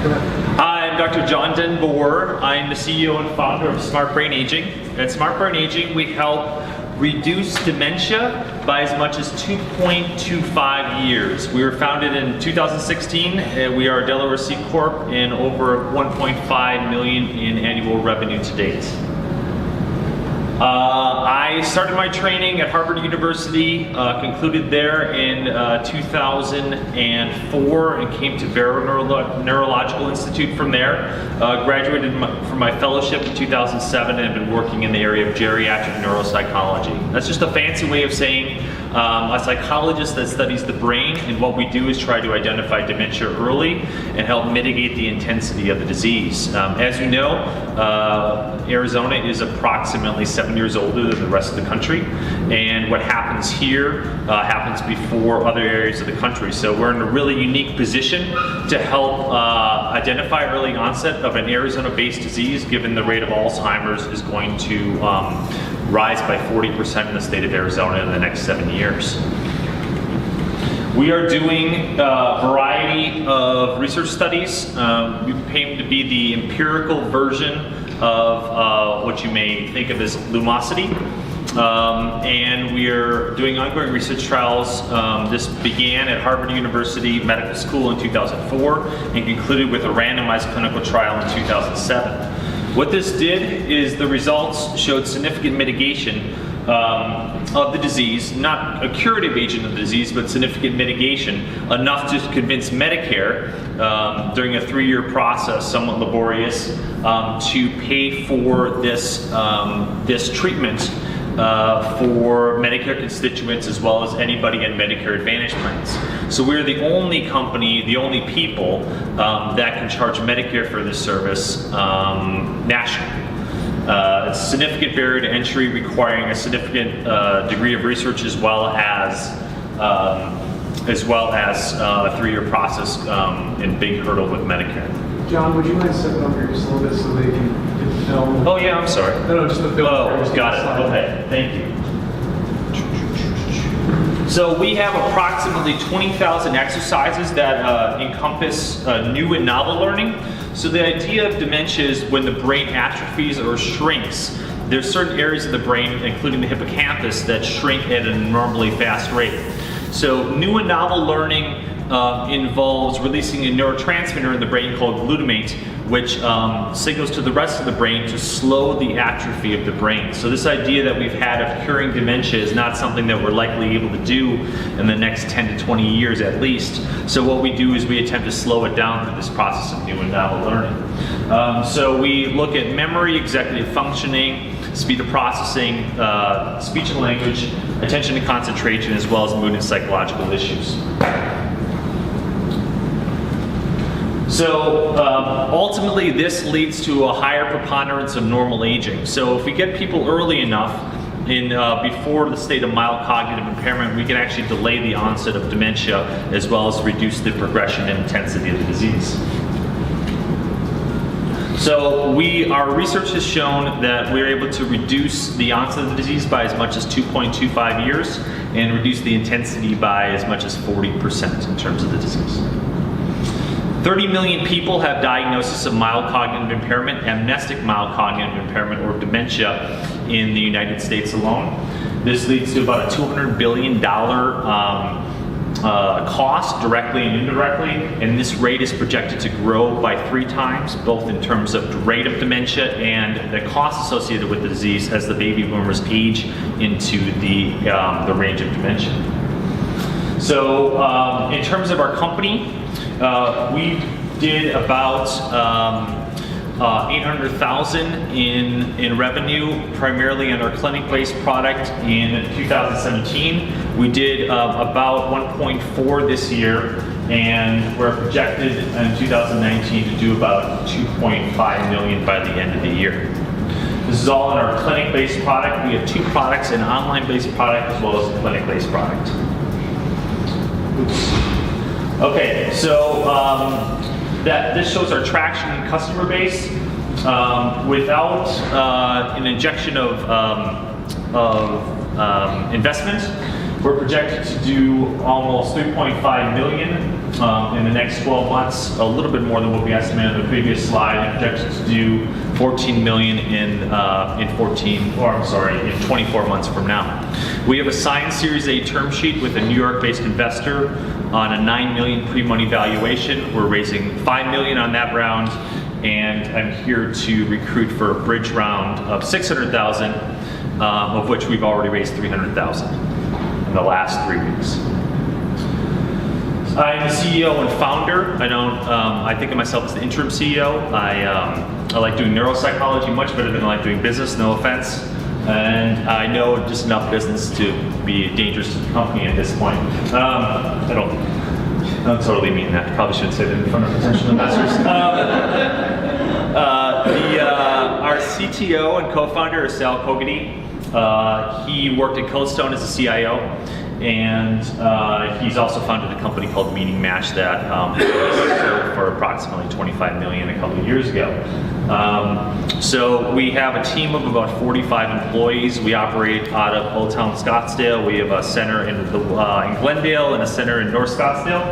Hi, I'm Dr. John Den-Boer. I'm the CEO and founder of Smart Brain Aging. At Smart Brain Aging, we help reduce dementia by as much as 2.25 years. We were founded in 2016. We are a Delaware C Corp and over 1.5 million in annual revenue to date. I started my training at Harvard University, concluded there in 2004 and came to Barrow Neurological Institute from there. Graduated from my fellowship in 2007 and have been working in the area of geriatric neuropsychology. That's just a fancy way of saying a psychologist that studies the brain, and what we do is try to identify dementia early and help mitigate the intensity of the disease. As you know, Arizona is approximately 7 years older than the rest of the country, and what happens here happens before other areas of the country. So we're in a really unique position to help identify early onset of an Arizona-based disease, given the rate of Alzheimer's is going to rise by 40% in the state of Arizona in the next 7 years. We are doing a variety of research studies. We aim to be the empirical version of what you may think of as Lumosity. And we are doing ongoing research trials. This began at Harvard University Medical School in 2004 and concluded with a randomized clinical trial in 2007. What this did is the results showed significant mitigation of the disease, not a curative agent of the disease, but significant mitigation, enough to convince Medicare during a 3-year process, somewhat laborious, to pay for this, this treatment for Medicare constituents as well as anybody in Medicare Advantage plans. So we're the only company, the only people that can charge Medicare for this service nationally. It's a significant barrier to entry, requiring a significant degree of research as well as a 3-year process and big hurdle with Medicare. John, would you mind stepping up here just a little bit so they can get the film? Oh yeah, I'm sorry. No, just the film. Oh, got it. Okay, thank you. So we have approximately 20,000 exercises that encompass new and novel learning. So the idea of dementia is when the brain atrophies or shrinks, there's certain areas of the brain, including the hippocampus, that shrink at an abnormally fast rate. So new and novel learning involves releasing a neurotransmitter in the brain called glutamate, which signals to the rest of the brain to slow the atrophy of the brain. So this idea that we've had of curing dementia is not something that we're likely able to do in the next 10 to 20 years at least. So what we do is we attempt to slow it down through this process of new and novel learning. So we look at memory, executive functioning, speed of processing, speech and language, attention and concentration, as well as mood and psychological issues. So ultimately this leads to a higher preponderance of normal aging. So if we get people early enough in before the state of mild cognitive impairment, we can actually delay the onset of dementia as well as reduce the progression and intensity of the disease. So our research has shown that we're able to reduce the onset of the disease by as much as 2.25 years and reduce the intensity by as much as 40% in terms of the disease. 30 million people have diagnosis of mild cognitive impairment, amnestic mild cognitive impairment, or dementia in the United States alone. This leads to about a $200 billion cost, directly and indirectly, and this rate is projected to grow by 3 times, both in terms of the rate of dementia and the cost associated with the disease as the baby boomers age into the range of dementia. So in terms of our company, we did about 800,000 in revenue, primarily in our clinic-based product in 2017. We did about 1.4 this year, and we're projected in 2019 to do about 2.5 million by the end of the year. This is all in our clinic-based product. We have 2 products, an online-based product as well as a clinic-based product. Oops. Okay, so this shows our traction and customer base. Without an injection of investment, we're projected to do almost 3.5 million in the next 12 months, a little bit more than what we estimated on the previous slide. It projected to do 14 million in 24 months from now. We have a signed Series A term sheet with a New York-based investor on a 9 million pre-money valuation. We're raising 5 million on that round, and I'm here to recruit for a bridge round of 600,000, of which we've already raised 300,000 in the last 3 weeks. I'm the CEO and founder. I think of myself as the interim CEO. I like doing neuropsychology much better than I like doing business, no offense. And I know just enough business to be dangerous to the company at this point. I don't totally mean that. Probably shouldn't say that in front of potential investors. Our CTO and co-founder is Sal Koganyi. He worked at Coldstone as a CIO, and he's also founded a company called Meaning Match that sold for approximately 25 million a couple of years ago. So we have a team of about 45 employees. We operate out of Old Town Scottsdale. We have a center in Glendale and a center in North Scottsdale.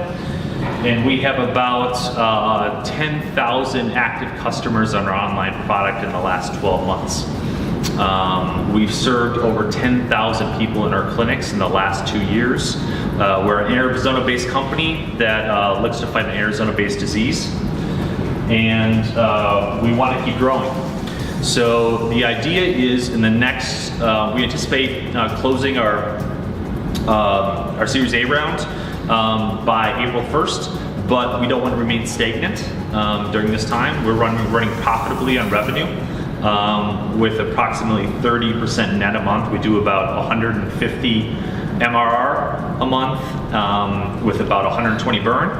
And we have about 10,000 active customers on our online product in the last 12 months. We've served over 10,000 people in our clinics in the last 2 years. We're an Arizona-based company that looks to fight an Arizona-based disease, and we want to keep growing. So the idea is in the next, we anticipate closing our Series A round by April 1st, but we don't want to remain stagnant during this time. We're running profitably on revenue. With approximately 30% net a month. We do about 150 MRR a month with about 120 burn,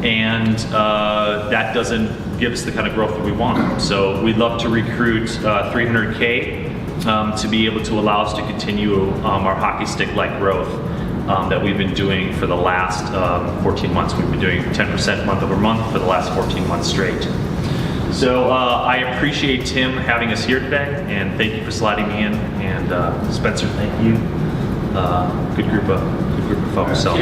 and that doesn't give us the kind of growth that we want. So we'd love to recruit 300K to be able to allow us to continue our hockey stick-like growth that we've been doing for the last 14 months. We've been doing 10% month over month for the last 14 months straight. So I appreciate Tim having us here today, and thank you for sliding me in. And Spencer, thank you. Good group of folks. So.